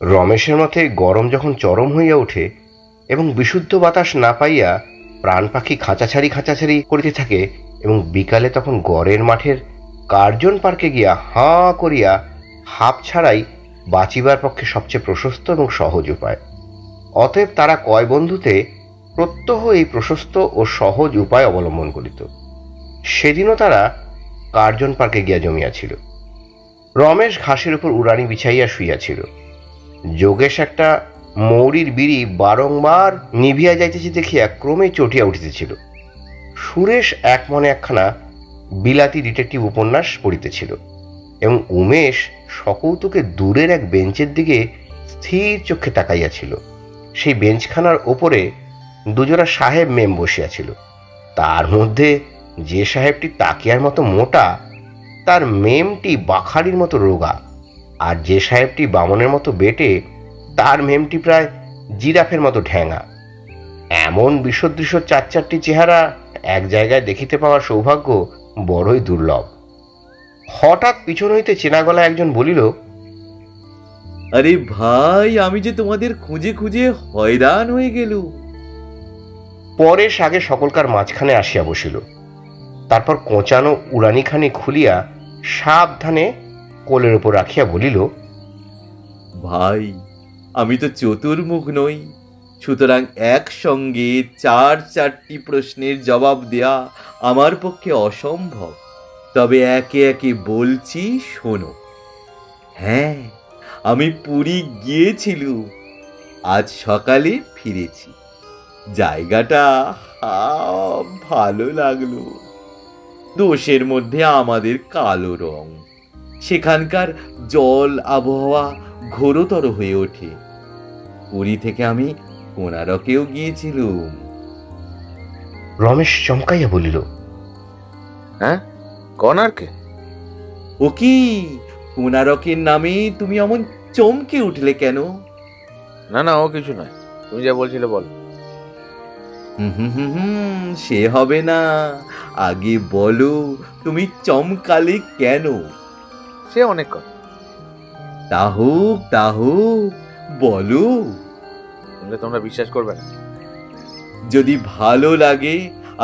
রমেশের মতে গরম যখন চরম হইয়া ওঠে এবং বিশুদ্ধ বাতাস না পাইয়া প্রাণ পাখি খাঁচাছাড়ি খাঁচাছাড়ি করিতে থাকে, এবং বিকালে তখন গড়ের মাঠের কার্জন পার্কে গিয়া হাঁ করিয়া হাঁপ ছাড়াই বাঁচিবার পক্ষে সবচেয়ে প্রশস্ত এবং সহজ উপায়। অতএব তারা কয় বন্ধুতে প্রত্যহ এই প্রশস্ত ও সহজ উপায় অবলম্বন করিত। সেদিনও তারা কার্জন পার্কে গিয়া জমিয়াছিল। রমেশ ঘাসের উপর উড়ানি বিছাইয়া শুইয়াছিল। যোগেশ একটা মৌরির বিড়ি বারংবার নিভিয়া যাইতেছে দেখিয়া ক্রমে চটিয়া উঠিতেছিল। সুরেশ এক মনে একখানা বিলাতি ডিটেকটিভ উপন্যাস পড়িতেছিল, এবং উমেশ সকৌতুকে দূরের এক বেঞ্চের দিকে স্থির চক্ষে তাকাইয়াছিল। সেই বেঞ্চখানার ওপরে দুজোড়া সাহেব মেম বসিয়াছিল। তার মধ্যে যে সাহেবটি তাকিয়ার মতো মোটা, তার মেমটি বাখারির মতো রোগা, আর যে সাহেবটি বামনের মতো বেটে, তার মেমটি প্রায় জিরাফের মতো ঢ্যাঙা। এমন বিসদৃশ্য চার চারটি চেহারা এক জায়গায় দেখিতে পাওয়ার সৌভাগ্য বড়ই দুর্লভ। হঠাৎ পিছন হইতে চেনা গলা একজন বলিল, আরে ভাই, আমি যে তোমাদের খুঁজে খুঁজে হয়রান হয়ে গেল। পরে সাগে সকলকার মাঝখানে আসিয়া বসিল। তারপর কোঁচানো উড়ানিখানি খুলিয়া সাবধানে কোলের উপর রাখিয়া বলিল, ভাই, আমি তো চতুর্মুখ নই, সুতরাং একসঙ্গে চারটি প্রশ্নের জবাব দেয়া আমার পক্ষে অসম্ভব। তবে একে একে বলছি, শোনো। হ্যাঁ, আমি পুরী গিয়েছিলুম, আজ সকালে ফিরেছি। জায়গাটা ভালো লাগলো। দোষের মধ্যে আমাদের কালো রং। সেখানকার জল আবহাওয়া ঘোরতর হয়ে ওঠে। পুরী থেকে আমি কোণারকেও গিয়েছিলুম। রমেশ চমকাইয়া বলিল, হ্যাঁ, কোণার্কে? ও কি, কোণারকের নামে তুমি এমন চমকে উঠলে কেন? না না, ও কিছু নয়, তুমি যা বলছিলে বল। সে হবে না। আগে বলো, তুমি চমকালে কেন? সে অনেক কথা। তা হোক, বলো। শুনলে তোমরা বিশ্বাস করবে না। যদি ভালো লাগে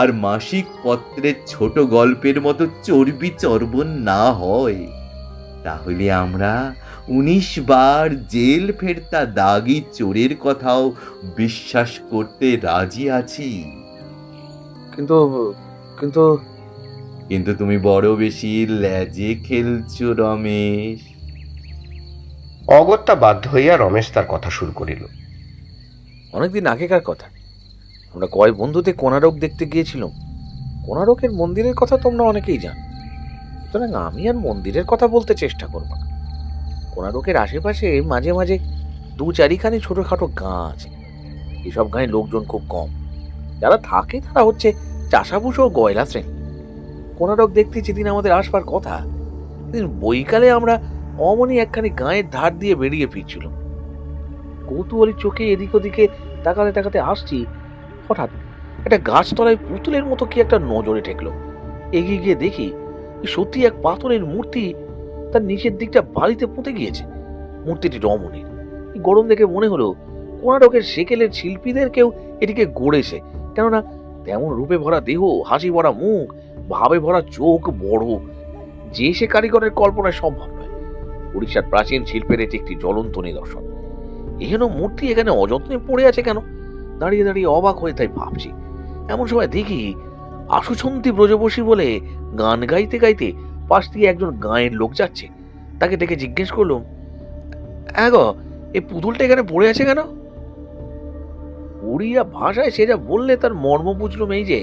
আর মাসিক পত্রের ছোট গল্পের মতো চর্বি চর্বণ না হয়, তাহলে আমরা 19 বার জেল ফেরতা দাগি চোরের কথাও বিশ্বাস করতে রাজি আছি। কিন্তু কিন্তু কিন্তু তুমি বড় বেশি লেজে খেলছো রমেশ। অগত্যা বাধ্য হইয়া রমেশ তার কথা শুরু করিল। অনেকদিন আগেকার কথা, আমরা কয় বন্ধুতে কোণারক দেখতে গিয়েছিলাম। কোণারকের মন্দিরের কথা তোমরা অনেকেই জানো, সুতরাং আমি আর মন্দিরের কথা বলতে চেষ্টা করব না। কোণারকের আশেপাশে মাঝে মাঝে 2-4খানি ছোটখাটো গাঁ আছে। এসব গাঁয়ে লোকজন খুব কম। যারা থাকে তারা হচ্ছে চাষাভুষো ও গয়লা শ্রেণী। কোণারক দেখতে যেদিন আমাদের আসবার কথা, সেদিন বৈকালে আমরা অমনি একখানি গাঁয়ের ধার দিয়ে বেরিয়ে ফিরছিলাম। কৌতূহলী চোখে এদিক ওদিকে তাকাতে তাকাতে আসছি, হঠাৎ একটা গাছতলায় পুতুলের মতো কি একটা নজরে ঠেকলো। এগিয়ে গিয়ে দেখি সত্যি এক পাথরের মূর্তি তার নিচের দিকটা বাড়িতে পুঁতে গিয়েছে। মূর্তিটি রমণীর। গরম দেখে মনে হলো কোণারকের সেকেলের শিল্পীদের কেউ এটিকে গড়েছে, কেননা তেমন রূপে ভরা দেহ, হাসি ভরা মুখ, ভাবে ভরা চোখ বড়, যে সে কারিগরের কল্পনায় সম্ভব নয়। উড়িষ্যার প্রাচীন শিল্পের এটি একটি জ্বলন্ত নিদর্শন। এহেন মূর্তি এখানে অযত্নে পড়ে আছে কেন? দাঁড়িয়ে দাঁড়িয়ে অবাক হয়ে তাই ভাবছি। এমন সময় দেখি আশুছন্তি ব্রজবসী বলে গান গাইতে গাইতে পাশ দিয়ে একজন গাঁয়ের লোক যাচ্ছে। তাকে ডেকে জিজ্ঞেস করলুম, হ্যাঁ গো, এই পুতুলটা এখানে পড়ে আছে কেন? উড়িয়া ভাষায় সে যা বললে তার মর্ম বুঝলুম এই যে,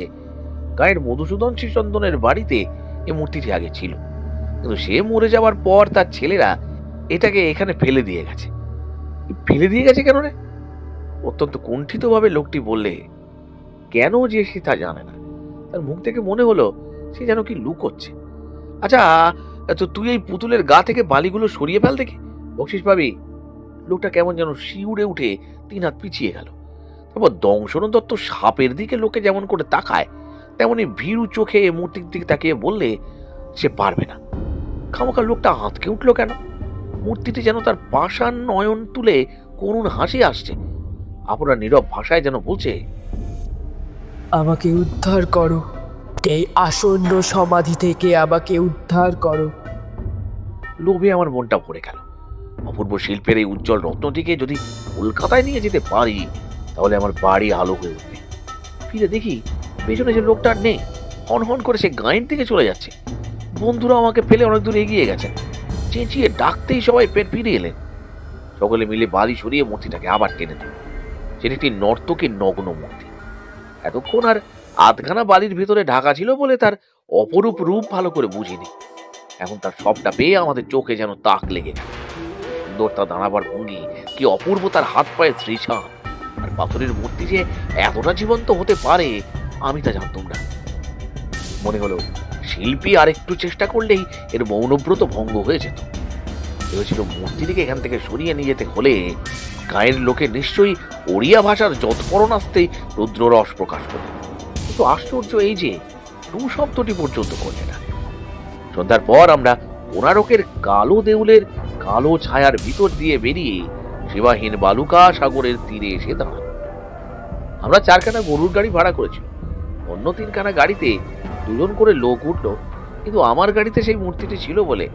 গাঁয়ের মধুসূদন শ্রীচন্দনের বাড়িতে এই মূর্তিটি আগে ছিল, কিন্তু সে মরে যাওয়ার পর তার ছেলেরা এটাকে এখানে ফেলে দিয়ে গেছে। ফেলে দিয়ে গেছে কেন রে? অত্যন্ত কুণ্ঠিতভাবে লোকটি বললে। কেন যে সে তা জানে না। তার মুখ থেকে মনে হলো সে যেন কি লুকোচ্ছে। আচ্ছা, তো তুই এই পুতুলের গা থেকে বালিগুলো সরিয়ে ফেল দেখি, বকশিস পাবি। লোকটা কেমন যেন শিউরে উঠে 3 হাত পিছিয়ে গেল। তারপর দংশন দত্ত সাপের দিকে লোকে যেমন করে তাকায়, তেমনি ভীরু চোখে মূর্তির দিকে তাকিয়ে বললে সে পারবে না। খামোখা লোকটা আঁতকে উঠলো কেন? মূর্তিটি যেন তার পাষাণ নয়ন তুলে করুণ হাসি আসছে। আপনার নীরব ভাষায় যেন বলছে, আমাকে উদ্ধার করো, এই আসন্ন সমাধি থেকে আমাকে উদ্ধার করো। লোভে আমার মনটা ভরে গেল। অপূর্ব শিল্পের এই উজ্জ্বল রত্নটিকে যদি কলকাতায় নিয়ে যেতে পারি, তাহলে আমার বাড়ি আলো হয়ে উঠবে। ফিরে দেখি পেছনে যে লোকটা আর নেই, হন হন করে সে গাঁয়ের দিকে চলে যাচ্ছে। বন্ধুরা আমাকে ফেলে অনেক দূর এগিয়ে গেছেন। চেঁচিয়ে ডাকতেই সবাই পেট ফিরে এলেন। সকলে মিলে বালি সরিয়ে মূর্তিটাকে আবার টেনে দিল। সেটি একটি নর্তকীর নগ্ন মূর্তি। এতক্ষণ আর আধখানা বালির ভেতরে ঢাকা ছিল বলে তার অপরূপ রূপ ভালো করে বুঝিনি। এখন তার সবটা পেয়ে আমাদের চোখে যেন তাক লেগে গেল। সুন্দর তার দাঁড়াবার ভঙ্গি, কি অপূর্ব তার হাত পায়ে শ্রীছান। আর পাথরের মূর্তি যে এতটা জীবন্ত হতে পারে আমি তা জানতাম না। মনে হলো শিল্পী আর একটু চেষ্টা করলেই এর মৌনব্রত ভঙ্গ হয়ে যেত। ভেবেছিল মূর্তিটিকে এখান থেকে সরিয়ে নিয়ে যেতে হলে গায়ের লোকে নিশ্চয়ই ওড়িয়া ভাষার যৎপরণাস্তেই রুদ্ররস প্রকাশ করবে। কিন্তু আশ্চর্য এই যে টু শব্দটি পর্যন্ত করবে না। সন্ধ্যার পর আমরা কোণারকের কালো দেউলের কালো ছায়ার ভিতর দিয়ে বেরিয়ে সীমাহীন বালুকা সাগরের তীরে এসে দাঁড়াল। আমরা 4খানা গরুর গাড়ি ভাড়া করেছিল। অন্য 3খানা গাড়িতে 2জন করে লোক উঠল, কিন্তু আমার গাড়িতে সেই মূর্তিটি ছিল বলে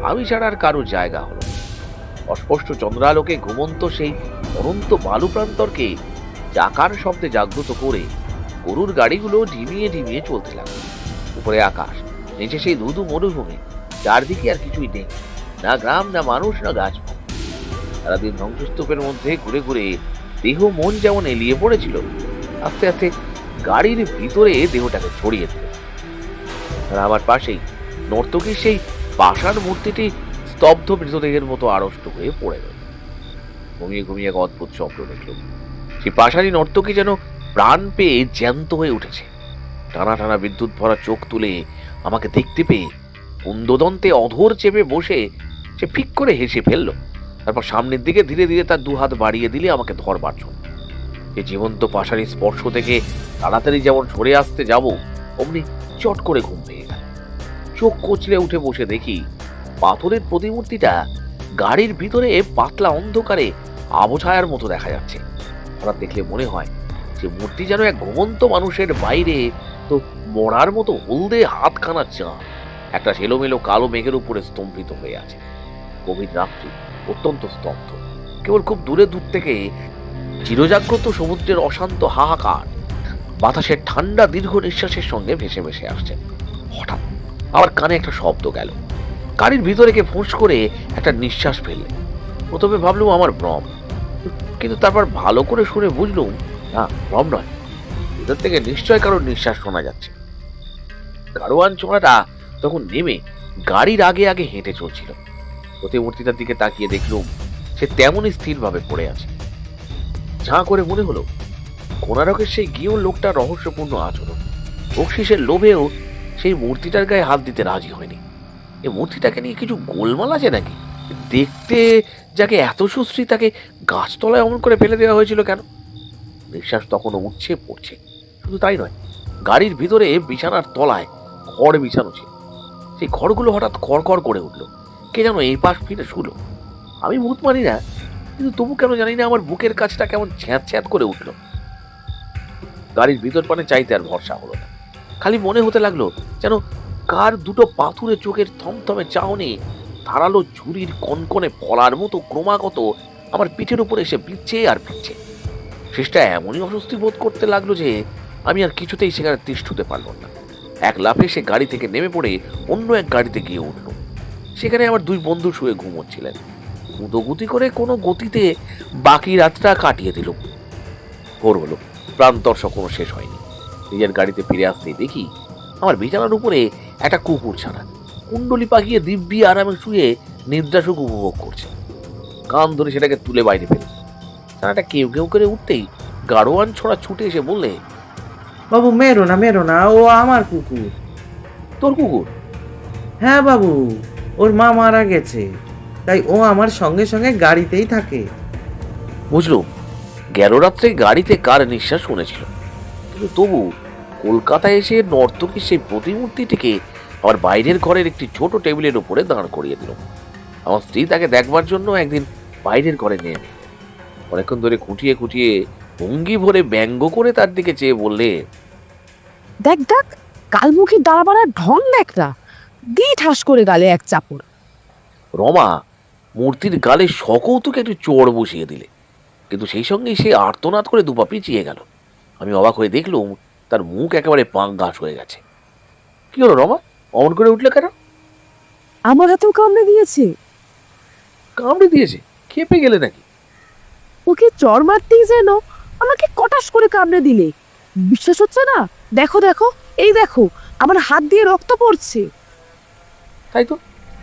আমি ছাড়া আর কারোর জায়গা হলো। অস্পষ্ট চন্দ্রালোকে ঘুমন্ত সেই অনন্ত বালু প্রান্তরকে চাকার শব্দে জাগ্রত করে গরুর গাড়িগুলো ঢিমিয়ে ঢিমিয়ে চলতে লাগলো। উপরে আকাশ, নিচে সেই ধুধু মরুভূমি, চারদিকে আর কিছুই নেই, না গ্রাম, না মানুষ, না গাছপালা। সারাদিন ধ্বংসস্তূপের মধ্যে ঘুরে ঘুরে দেহ মন যেমন এলিয়ে পড়েছিল, আস্তে আস্তে গাড়ির ভিতরে দেহটাকে ছড়িয়ে দিল। আর আমার পাশেই নর্তকীর সেই পাষাণ মূর্তিটি স্তব্ধ মৃতদেহের মতো আড়ষ্ট হয়ে পড়ে রইল। ঘুমিয়ে ঘুমিয়ে এক অদ্ভুত স্বপ্ন দেখল। সেই পাষাণী নর্তকী যেন প্রাণ পেয়ে জ্যান্ত হয়ে উঠেছে। টানা টানা বিদ্যুৎ ভরা চোখ তুলে আমাকে দেখতে পেয়ে কুন্দদন্তে অধর চেপে বসে সে ফিক করে হেসে ফেলল। তারপর সামনের দিকে ধীরে ধীরে তার 2 হাত বাড়িয়ে দিলে আমাকে ধরবার জন্য। এই জীবন্ত পাষাণী স্পর্শ থেকে তাড়াতাড়ি যেমন সরে আসতে যাব, অমনি চট করে ঘুম পেয়ে গেল। চোখ কচলে উঠে বসে দেখি পাথরের প্রতিমূর্তিটা গাড়ির ভিতরে পাতলা অন্ধকারে আবছায়ার মতো দেখা যাচ্ছে। হঠাৎ দেখলে মনে হয় যে মূর্তি যেন এক ঘুমন্ত মানুষের বাইরে তো মরার মতো হলদে হাতখানা চাঁদ একটা সেলোমেলো কালো মেঘের উপরে স্তম্ভিত হয়ে আছে। গভীর রাত্রি, অত্যন্ত স্তব্ধ। কেবল খুব দূর থেকে চিরজাগ্রত সমুদ্রের অশান্ত হাহাকার বাতাসের ঠান্ডা দীর্ঘ নিঃশ্বাসের সঙ্গে ভেসে ভেসে আসছে। হঠাৎ আমার কানে একটা শব্দ গেল। গাড়ির ভিতরে কে ফোঁস করে একটা নিঃশ্বাস ফেললে। প্রথমে ভাবলুম আমার ভ্রম, কিন্তু তারপর ভালো করে শুনে বুঝলুম না, ভ্রম নয়, ভিতর থেকে নিশ্চয় কারোর নিঃশ্বাস শোনা যাচ্ছে। গাড়োয়ান ছোঁড়াটা তখন নেমে গাড়ির আগে আগে হেঁটে চলছিল। প্রতিমূর্তিটার দিকে তাকিয়ে দেখলুম সে তেমনই স্থিরভাবে পড়ে আছে। ঝাঁ করে মনে হলো কোণারকের সেই গিয়েও লোকটার রহস্যপূর্ণ আচরণ। বকশিসের লোভেও সেই মূর্তিটার গায়ে হাত দিতে রাজি হয়নি। এই মূর্তিটাকে নিয়ে কিছু গোলমাল আছে নাকি? দেখতে যাকে এত সুশ্রী তাকে গাছতলায় অমন করে ফেলে দেওয়া হয়েছিল কেন? নিঃশ্বাস তখনও উঠছে পড়ছে। শুধু তাই নয়, গাড়ির ভিতরে বিছানার তলায় খড় বিছানো ছিল। সেই খড়গুলো হঠাৎ খড়খড় করে উঠল। কে যেন এই পাশ ফিরে শুলো। আমি ভূত মানি না, কিন্তু তবু কেন জানি না আমার বুকের কাছটা কেমন ছ্যাঁত ছ্যাঁত করে উঠল। গাড়ির ভিতর পানে চাইতে আর ভরসা হলো না। খালি মনে হতে লাগলো যেন কার দুটো পাথুরে চোখের থমথমে চাহনি ধারালো ঝুড়ির কনকনে ফলার মতো ক্রমাগত আমার পিঠের উপর এসে বিচ্ছে আর বিচ্ছে। শেষটা এমনই অস্বস্তি বোধ করতে লাগলো যে আমি আর কিছুতেই সেখানে তিষ্ঠতে পারলাম না। এক লাফে সে গাড়ি থেকে নেমে পড়ে অন্য এক গাড়িতে গিয়ে উঠল। সেখানে আমার 2 বন্ধু শুয়ে ঘুমোচ্ছিলেন। উদগতি করে কোনো গতিতে বাকি রাতটা কাটিয়ে দিল। ভোর হলো, প্রান্তর কোনো শেষ হয়নি। নিজের গাড়িতে ফিরে আসতেই দেখি আমার বিছানার উপরে একটা কুকুর ছানা কুণ্ডলি পাকিয়ে দিব্যি আরামে শুয়ে নিদ্রাসুখ উপভোগ করছে। কান ধরে সেটাকে তুলে বাইরে ফেলে ছানাটা কেউ কেউ করে উঠতেই গাড়োয়ান ছোড়া ছুটে এসে বললে, বাবু মেরো না, ও আমার কুকুর। তোর কুকুর? হ্যাঁ বাবু, ওর মা মারা গেছে, তাই ও আমার সঙ্গে সঙ্গে গাড়িতেই থাকে। বুঝলুম গেল রাত্রে গাড়িতে কার নিঃশ্বাস শুনেছিল, কিন্তু তবু কলকাতায় এসে নর্তকীর সেই প্রতিমূর্তিটিকে আমার বাইরের ঘরের একটি ছোট টেবিলের উপরে দাঁড় করিয়ে দিল। আমার স্ত্রী তাকে দেখবার জন্য একদিন বাইরের ঘরে নিয়ে নিলেন। অনেকক্ষণ ধরে খুঁটিয়ে খুঁটিয়ে ভঙ্গি ভরে ব্যঙ্গ করে তার দিকে চেয়ে বললে, দেখ দেখ, কালমুখী দাঁড়াবার ঢং দেখ না, দি ঠাস করে গালে এক চাপড়। রমা মূর্তির গালে সকৌতুকে একটু চোর বসিয়ে দিলে, কিন্তু সেই সঙ্গেই সে আর্তনাদ করে দুপা পিছিয়ে গেল। আমি অবাক হয়ে দেখলুম তার মুখ একেবারে পাঙ্গাস হয়ে গেছে। কি হলো রমা, অমন করে উঠলে কেন? আমার হাতেও কামড়ে দিয়েছে। কামড়ে দিয়েছে? খেপে গেলে নাকি? ওকে চর মারতেই যেন আমাকে কটাস করে কামড়ে দিলে। বিশ্বাস হচ্ছে না? দেখো দেখো, এই দেখো, আমার হাত দিয়ে রক্ত পড়ছে। তাই তো,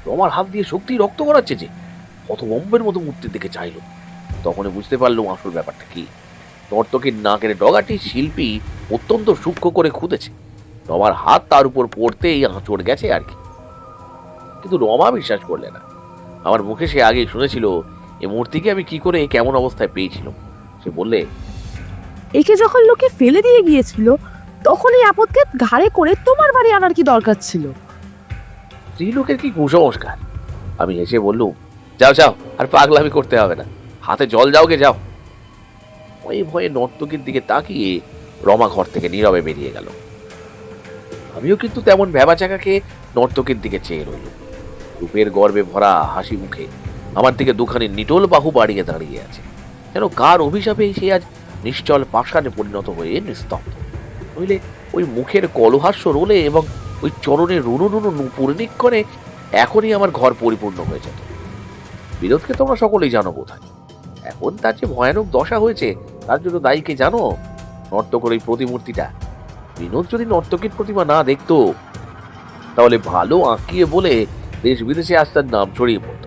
রমার হাত দিয়ে শক্তি রক্ত করাচ্ছে যে। হতভম্বের মতো মূর্তির দিকে চাইল। তখনই বুঝতে পারলাম আসল ব্যাপারটা কি। নর্তকীর নাকের ডগাটি শিল্পী অত্যন্ত সূক্ষ্ম করে খুঁজেছে। রমার হাত তার উপর পড়তেই আঁচড় গেছে আর কি। কিন্তু রমা বিশ্বাস করলে না। আমার মুখে সে আগেই শুনেছিল এই মূর্তিকে আমি কি করে কেমন অবস্থায় পেয়েছিলাম। সে বললে, একে যখন লোকে ফেলে দিয়ে গিয়েছিল, তখন এই আপদকে ঘাড়ে করে তোমার বাড়ি আনার কি দরকার ছিল? স্ত্রীলোকের কি কুসংস্কার। আমি হেসে বললুম, যাও যাও, আর পাগলামি করতে হবে না, হাতে জল যাওগে যাও। ভয়ে ভয়ে নর্তকীর দিকে তাকিয়ে রমা ঘর থেকে নীরবে বেরিয়ে গেল। আমিও কিন্তু তেমন ভ্যাবাচাকাকে নর্তকীর দিকে চেয়ে রইল। রূপের গর্বে ভরা হাসি মুখে আমার দিকে দুখানি নিটোল বাহু বাড়িয়ে দাঁড়িয়ে আছে, যেন কার অভিশাপে সে আজ নিশ্চল পাষাণে পরিণত হয়ে নিস্তব্ধ। নইলে ওই মুখের কলহাস্য রোলে এবং ওই চরণে রুনু রুনু নুপুর নিক্ষণে এখনই আমার ঘর পরিপূর্ণ হয়ে যেত। বিনোদকে তোমরা সকলেই জানো বোধহয়। এখন তার যে ভয়ানক দশা হয়েছে তার জন্য দায়ী কে জানো? নর্তকের ওই প্রতিমূর্তিটা। বিনোদ যদি নর্তকীর প্রতিমা না দেখতো, তাহলে ভালো আঁকিয়ে বলে দেশ বিদেশে আজ তার নাম ছড়িয়ে পড়ত।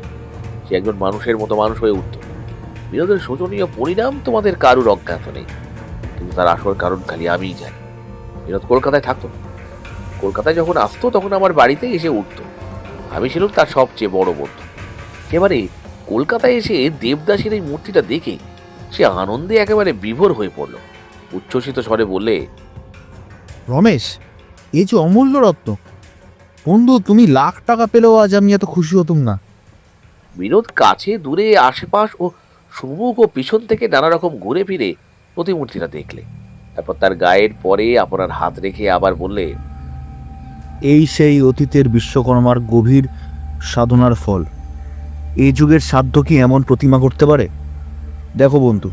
সে একজন মানুষের মতো মানুষ হয়ে উঠত। বিনোদের শোচনীয় পরিণাম তোমাদের কারুর অজ্ঞাত নেই, কিন্তু তার আসল কারণ খালি আমিই জানি। বিনোদ কলকাতায় থাকতো না। কলকাতায় যখন আসতো তখন আমার বাড়িতে এসে উঠতো। আমি ছিলাম তার সবচেয়ে বড় বন্ধু। এবারে কলকাতায় এসে দেবদাসের এই মূর্তিটা দেখে সে আনন্দে একেবারে বিভোর হয়ে পড়ল। উচ্ছ্বসিত স্বরে বললে, রমেশ, এই যে অমূল্য রত্ন, বন্ধু তুমি লাখ টাকা পেলেও আজ আমি এত খুশি হতুম না। বিনোদ কাছে দূরে আশেপাশ ও সুমুখ ও পিছন থেকে নানা রকম ঘুরে ফিরে প্রতিমূর্তিটা দেখলে। তারপর তার গায়ের পরে আপনার হাত রেখে আবার বললে, এই সেই অতীতের বিশ্বকর্মার গভীর সাধনার ফল। এই যুগের সাধ্য কি এমন প্রতিমা করতে পারে? দেখো বন্ধু,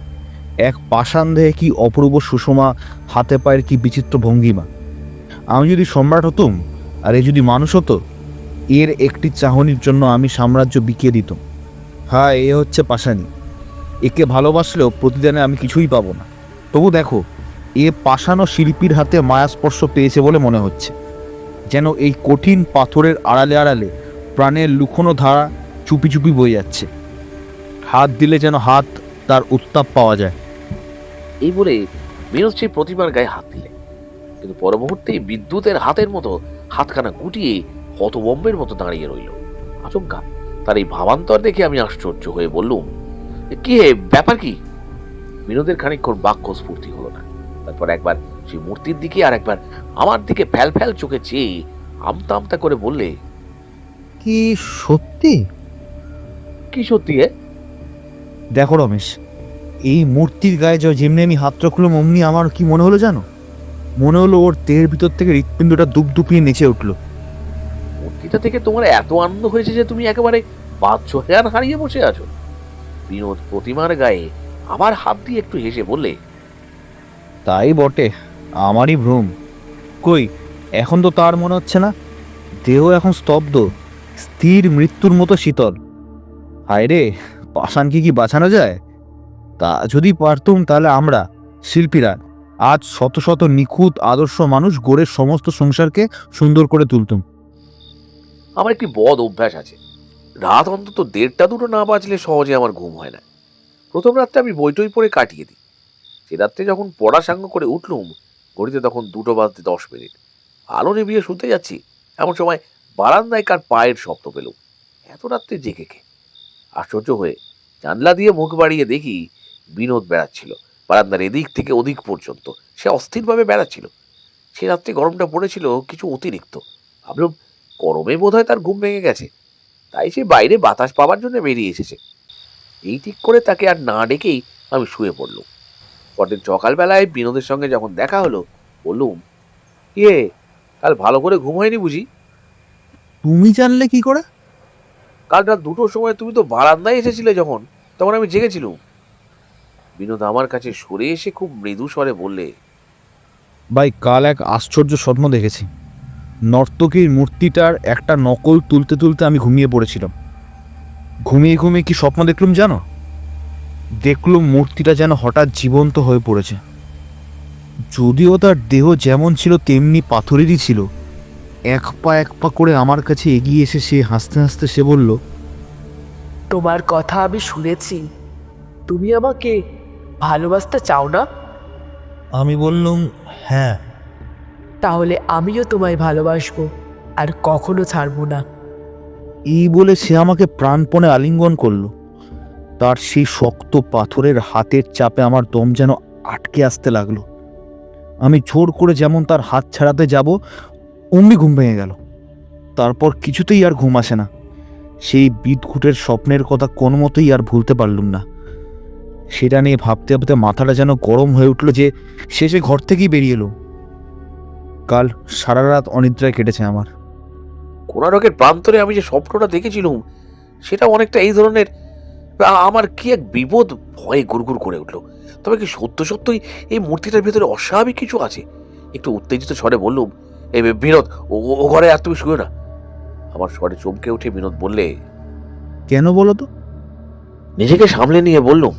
এক পাষাণ দেহে কি অপূর্ব সুষমা, হাতে পায়ের কি বিচিত্র ভঙ্গিমা। আমি যদি সম্রাট হতুম আর এ যদি মানুষ হতো, এর একটি চাহনির জন্য আমি সাম্রাজ্য বিকিয়ে দিতাম। হ্যাঁ, এ হচ্ছে পাষাণী। একে ভালোবাসলেও প্রতিদানে আমি কিছুই পাবো না। তবু দেখো, এ পাষাণ শিল্পীর হাতে মায়াস্পর্শ পেয়েছে বলে মনে হচ্ছে, যেন এই কঠিন পাথরের আড়ালে আড়ালে প্রাণের লুকোনো ধারা চুপি চুপি বয়ে যাচ্ছে। হাত দিলে যেন হাত তার উত্তাপ পাওয়া যায়। এই বলে বিনোদ সেই প্রতিমার গায়ে হাত দিলে, কিন্তু পর মুহূর্তেই বিদ্যুতের হাতের মতো হাতখানা গুটিয়ে হতবম্বের মতো দাঁড়িয়ে রইল। আচমকা তার এই ভাবান্তর দেখে আমি আশ্চর্য হয়ে বললুম, কি হে, ব্যাপার কি? বিনোদের খানিকক্ষণ বাক্য স্ফূর্তি হলো না। তারপর একবার সেই মূর্তির দিকে আর একবার আমার দিকে ফ্যাল ফ্যাল চোখে চেয়ে আমতা আমতা করে বললে, কি সত্যি? কি সত্যি হে? দেখো রমেশ, এই মূর্তির গায়ে যেমনি আমি হাত রাখলাম অমনি আমার কি মনে হলো জানো? মনে হলো ওর দেহের ভিতর থেকে হৃৎপিণ্ডটা দুপ দুপিয়ে নেচে উঠলো। মূর্তিটা থেকে তোমার এত আনন্দ হয়েছে যে তুমি একেবারে বাহ্য জ্ঞান হারিয়ে বসে আছো। বিনোদ প্রতিমার গায়ে আবার হাত দিয়ে একটু হেসে বললে, তাই বটে, আমারই ভ্রম। কই, এখন তো তার মনে হচ্ছে না। দেহ এখন স্তব্ধ, স্থির মৃত্যুর মতো শীতল। হায় রে, পাষাণকে কি বাঁচানো যায়? তা যদি পারতুম, তাহলে আমরা শিল্পীরা আজ শত শত নিখুঁত আদর্শ মানুষ গড়ে সমস্ত সংসারকে সুন্দর করে তুলতুম। আমার একটি বদ অভ্যাস আছে, রাত অন্তত 1:30-2 না বাজলে সহজে আমার ঘুম হয় না। প্রথম রাতটা আমি বইটই পড়ে কাটিয়ে দিই। সে রাত্রে যখন পড়া সাঙ্গ করে উঠলুম, ঘড়িতে তখন 2:10 আলো নিভিয়ে শুতে যাচ্ছি, এমন সময় বারান্দায় কার পায়ের শব্দ পেলুম। এত রাত্রে জেগে কে? আশ্চর্য হয়ে জানলা দিয়ে মুখ বাড়িয়ে দেখি বিনোদ বেড়াচ্ছিল বারান্দার এদিক থেকে ওদিক পর্যন্ত। সে অস্থিরভাবে বেড়াচ্ছিল। সে রাত্রে গরমটা পড়েছিল কিছু অতিরিক্ত। ভাবলাম গরমে বোধহয় তার ঘুম ভেঙে গেছে। তাই সে বাইরে বাতাস পাওয়ার জন্য বেরিয়ে এসেছে। এই ঠিক করে তাকে আর না ডেকেই আমি শুয়ে পড়লুম। পরদিন সকালবেলায় বিনোদের সঙ্গে যখন দেখা হলো, বললুম, ইয়ে, কাল ভালো করে ঘুম হয়নি বুঝি? তুমি জানলে কি করে? কাল রাত 2টোর সময় তুমি তো বারান্দায় এসেছিলে, যখন তখন আমি জেগেছিলুম। বিনোদ আমার কাছে সরে এসে খুব মৃদু স্বরে বললে, ভাই, কাল এক আশ্চর্য স্বপ্ন দেখেছি। নর্তকীর মূর্তিটার একটা নকল তুলতে তুলতে আমি ঘুমিয়ে পড়েছিলাম। ঘুমিয়ে ঘুমিয়ে কি স্বপ্ন দেখলুম জানো? দেখলুম মূর্তিটা যেন হঠাৎ জীবন্ত হয়ে পড়েছে। যদিও তার দেহ যেমন ছিল তেমনি পাথরেরই ছিল। এক পা করে আমার কাছে এগিয়ে এসে সে হাসতে হাসতে সে বলল, তোমার কথা আমি শুনেছি, তুমি আমাকে ভালোবাসতে চাও না? আমি বললুম, হ্যাঁ। তাহলে আমিও তোমায় ভালোবাসবো, আর কখনো ছাড়বো না। এই বলে সে আমাকে প্রাণপণে আলিঙ্গন করলো। তার সেই শক্ত পাথরের হাতের চাপে আমার দম যেন আটকে আসতে লাগলো। আমি জোর করে যেমন তার হাত ছাড়াতে যাব, অমনি ঘুম ভেঙে গেল। তারপর কিছুতেই আর ঘুম আসে না। সেই বিদঘুটের স্বপ্নের কথা কোনো মতেই আর ভুলতে পারলুম না। সেটা নিয়ে ভাবতে ভাবতে মাথাটা যেন গরম হয়ে উঠল যে শেষে ঘর থেকেই বেরিয়ে এলো। কাল সারা রাত অনিদ্রায় কেটেছে আমার। কোণারকের প্রান্তরে আমি যে স্বপ্নটা দেখেছিলুম, সেটা অনেকটা এই ধরনের। আমার কি এক বিপদ ভয়ে গুড়গুড় করে উঠল। তবে কি সত্য সত্যই এই মূর্তিটার ভেতরে অস্বাভাবিক কিছু আছে? একটু উত্তেজিত স্বরে বললুম, এ বিনোদ, ও ঘরে আর তুমি শুয়ে না। আমার স্বরে চমকে উঠে বিনোদ বললে, কেন বলো তো? নিজেকে সামলে নিয়ে বললুম,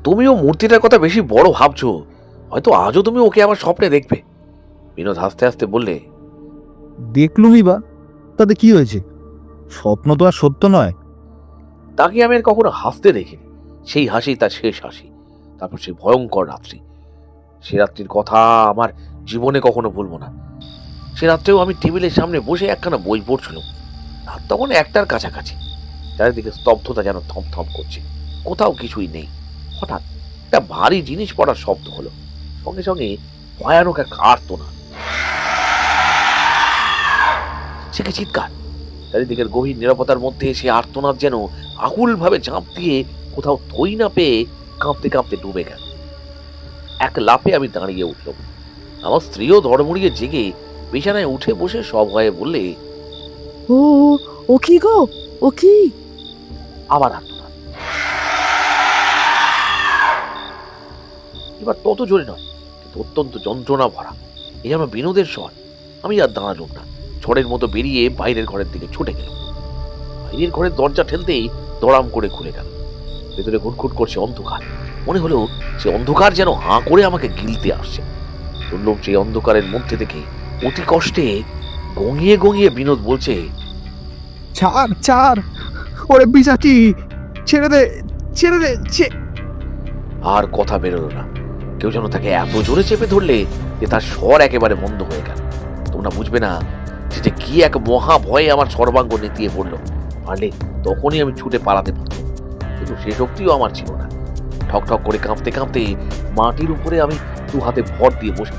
তুমিও মূর্তিটার কথা বেশি বড় ভাবছো। হয়তো আজও তুমি ওকে আমার স্বপ্নে দেখবে। বিনোদ হাসতে হাসতে বললে, দেখলুমই বা, তাতে কি হয়েছে? স্বপ্ন তো আর সত্য নয়। তাকে আমি আর কখনো হাসতে দেখিনি। সেই হাসি তার শেষ হাসি। তারপর সেই ভয়ঙ্কর রাত্রি, সে রাত্রির কথা আমার জীবনে কখনো ভুলবো না। সে রাত্রেও আমি টেবিলের সামনে বসে একখানা বই পড়ছিলাম। রাত তখন 1টার কাছাকাছি। চারিদিকে স্তব্ধতা যেন থমথম করছে, কোথাও কিছুই নেই। হঠাৎ একটা ভারী জিনিস পড়ার শব্দ হলো, সঙ্গে সঙ্গে ভয়ানক এক আর্তনাদ, সে কি চিৎকার! চারিদিকের গভীর নিরাপত্তার মধ্যে সে আর্তনাদ যেন আকুল ভাবে ঝাঁপ দিয়ে কোথাও থই না পেয়ে কাঁপতে কাঁপতে ডুবে গেল। এক লাফে আমি দাঁড়িয়ে উঠলাম। আমার স্ত্রীও ধড়মড়িয়ে জেগে বিছানায় উঠে বসে সব হয়ে বললে, ও ও কি গো, ও কি? আবার আর্তনাদ। এবার তত জোরে নয়, কিন্তু অত্যন্ত যন্ত্রণা ভরা। এ যেন বিনোদের স্বর। আমি আর দাঁড়ালুম না, ঝড়ের মতো বেরিয়ে বাইরের ঘরের দিকে ছুটে গেল। বাইরের ঘরের দরজা ঠেলতেই দড়াম করে খুলে গেল। ভেতরে ঘুটঘুট করছে অন্ধকার। মনে হলো সে অন্ধকার যেন হাঁ করে আমাকে গিলতে আসছে। শুনলাম সেই অন্ধকারের মধ্যে থেকে অতি কষ্টে গঙিয়ে গঙিয়ে বিনোদ বলছে, ছাড় ছাড়, ওরে পিশাচি, ছেড়ে দে ছেড়ে দে। আর কথা বেরোলো না। কেউ যেন তাকে এত জোরে চেপে ধরলে যে তার স্বর একেবারে বন্ধ হয়ে গেল। তোমরা বুঝবে না সেটা কি এক মহা ভয়ে আমার সর্বাঙ্গ নেতিয়ে পড়লো। পারলে তখনই আমি ছুটে পালাতে পারতাম, কিন্তু সে শক্তিও আমার ছিল না। ঠক ঠক করে কাঁপতে কাঁপতে মাটির উপরে আমি 2 হাতে ভর দিয়ে বসে।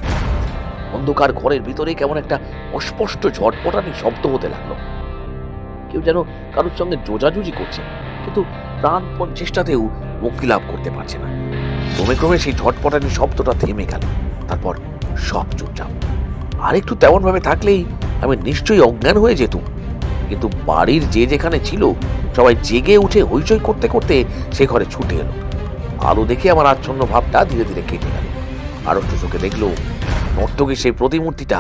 অন্ধকার ঘরের ভিতরে কেমন একটা অস্পষ্ট ঝটপটানি শব্দ হতে লাগলো। কেউ যেন কারোর সঙ্গে জোজাজুজি করছে, কিন্তু প্রাণপণ চেষ্টাতেও মুক্তি লাভ করতে পারছে না। ক্রমে ক্রমে সেই ঝটপটানি শব্দটা থেমে গেল। তারপর সব চুপচাপ। আর একটু তেমন ভাবে থাকলেই আমি নিশ্চয়ই অজ্ঞান হয়ে যেতুম। কিন্তু বাড়ির যে যেখানে ছিল সবাই জেগে উঠে হইচই করতে করতে সে ঘরে ছুটে এলো। আলো দেখে আমার আচ্ছন্ন ভাবটা ধীরে ধীরে কেটে গেল। আরষ্ট চোখে দেখলো নর্তকীর সেই প্রতিমূর্তিটা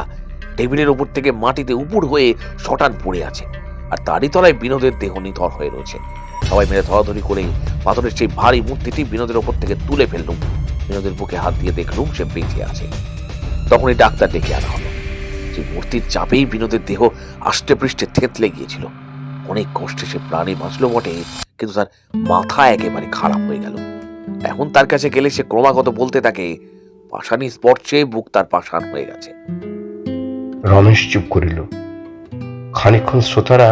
টেবিলের উপর থেকে মাটিতে উপুড় হয়ে শটান পড়ে আছে, আর তারই তলায় বিনোদের দেহ নিথর হয়ে রয়েছে। সবাই মিলে ধরাধরি করে পাথরের সেই ভারী মূর্তিটি বিনোদের ওপর থেকে তুলে ফেললুম। বিনোদের বুকে হাত দিয়ে দেখলুম সে বেঁচে আছে। তখনই ডাক্তার ডেকে আনা হলো। যে মূর্তির চাপেই বিনোদের দেহ আষ্টে পৃষ্ঠে থেতলে গিয়েছিল। অনেক কষ্টে সে প্রাণী বাঁচল বটে, কিন্তু তার মাথা একেবারে খারাপ হয়ে গেল। এখন তার কাছে গেলে সে ক্রমাগত বলতে থাকে, পাষাণী স্পর্শে বুক তার পাষাণ হয়ে গেছে। রমেশ চুপ করিল। খানিকক্ষণ শ্রোতারা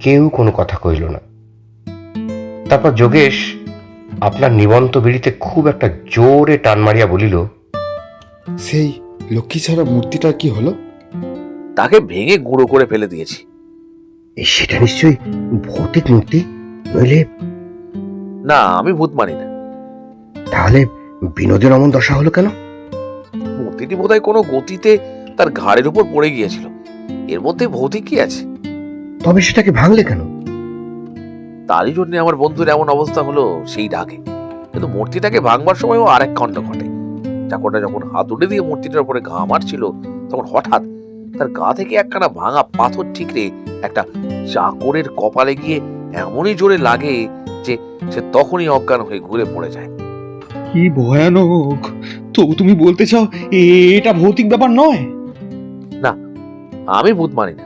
কেউ কোনো কথা কইল না। তারপর যোগেশ আপনার নিবন্ত বিড়িতে খুব একটা জোরে টান মারিয়া বলিল, সেই লক্ষ্মী ছাড়া মূর্তিটার কি হলো? তাকে ভেঙে গুঁড়ো করে ফেলে দিয়েছি। সেটা নিশ্চয়ই ভৌতিক মূর্তি, নইলে না, আমি ভূত মানি না। তাহলে বিনোদের অমন দশা হলো কেন? মূর্তিটি বোধহয় কোনো গতিতে তার ঘাড়ের উপর পড়ে গিয়েছিল। এর মধ্যে ভৌতিক কি আছে? তবে সেটাকে ভাঙলে কেন? তারই জন্য আমার বন্ধুর এমন অবস্থা হলো সেই ডাকে। কিন্তু মূর্তিটাকে ভাঙবার সময়ও আরেক কাণ্ড ঘটে। চাকরটা যখন হাতুড়ি দিয়ে মূর্তিটার উপরে ঘা মারছিল, তখন হঠাৎ তার গা থেকে একখানা ভাঙা পাথর ঠিকরে একটা চাকরের কপালে গিয়ে এমনই জোরে লাগে যে সে তখনই অজ্ঞান হয়ে ঘুরে পড়ে যায়। কি ভয়ানক! তবু তুমি বলতে চাও এটা ভৌতিক ব্যাপার নয়? আমি ভূত মানি না,